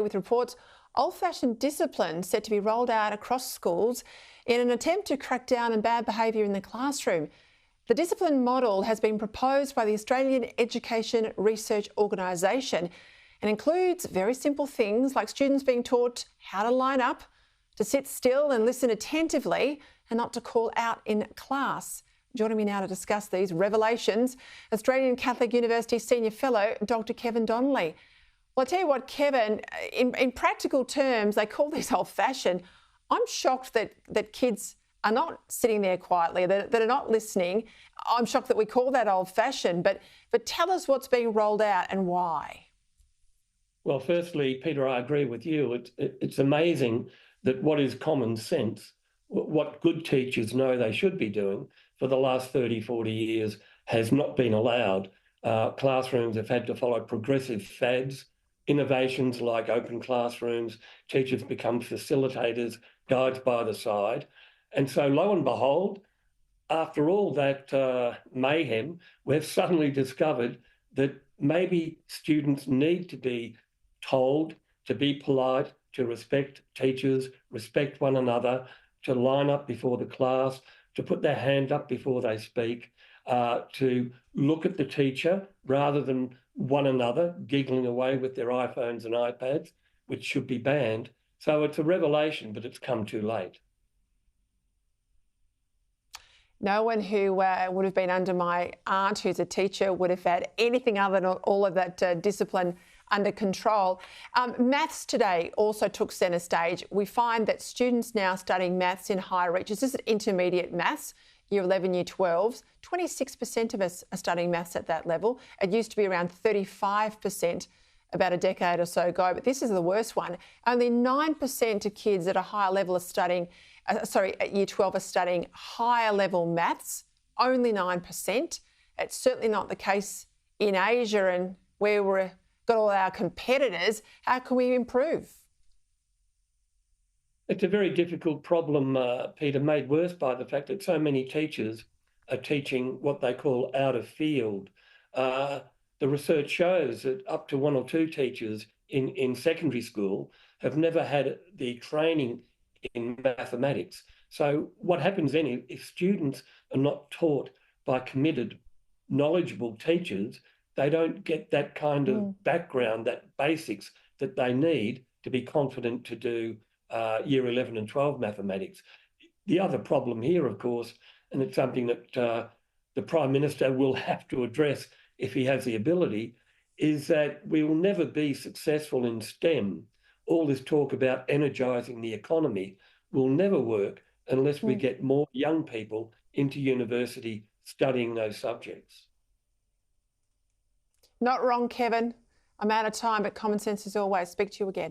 with reports old-fashioned discipline set to be rolled out across schools in an attempt to crack down on bad behaviour in the classroom. The discipline model has been proposed by the Australian Education Research Organisation and includes very simple things like students being taught how to line up, to sit still and listen attentively, and not to call out in class. Joining me now to discuss these revelations, Australian Catholic University Senior Fellow Dr. Kevin Donnelly. Well, I tell you what, Kevin, in practical terms, they call this old-fashioned. I'm shocked that kids are not sitting there quietly, that are not listening. I'm shocked that we call that old-fashioned, but tell us what's being rolled out and why. Well, firstly, Peter, I agree with you. It's amazing that what is common sense, what good teachers know they should be doing for the last 30, 40 years has not been allowed. Classrooms have had to follow progressive fads, innovations like open classrooms, teachers become facilitators, guides by the side. And so lo and behold, after all that mayhem, we've suddenly discovered that maybe students need to be told to be polite, to respect teachers, respect one another, to line up before the class, to put their hand up before they speak, to look at the teacher rather than one another giggling away with their iPhones and iPads, which should be banned. So it's a revelation, but it's come too late. No one who would have been under my aunt, who's a teacher, would have had anything other than all of that discipline under control. Maths today also took centre stage. We find that students now studying maths in higher reaches. This is intermediate maths, year 11, year 12s. 26% of us are studying maths at that level. It used to be around 35% about a decade or so ago, but this is the worst one. Only 9% of kids at a higher level are studying, at year 12 are studying higher level maths, only 9%. It's certainly not the case in Asia and where we're got all our competitors. How can we improve? It's a very difficult problem, Peter, made worse by the fact that so many teachers are teaching what they call out of field. The research shows that up to one or two teachers in secondary school have never had the training in mathematics. So what happens then if students are not taught by committed, knowledgeable teachers, they don't get that kind of background, that basics that they need to be confident to do year 11 and 12 mathematics. The other problem here, of course, and it's something that the Prime Minister will have to address if he has the ability, is that we will never be successful in STEM. All this talk about energising the economy will never work unless we get more young people into university studying those subjects. Not wrong, Kevin. I'm out of time, but common sense as always. Speak to you again.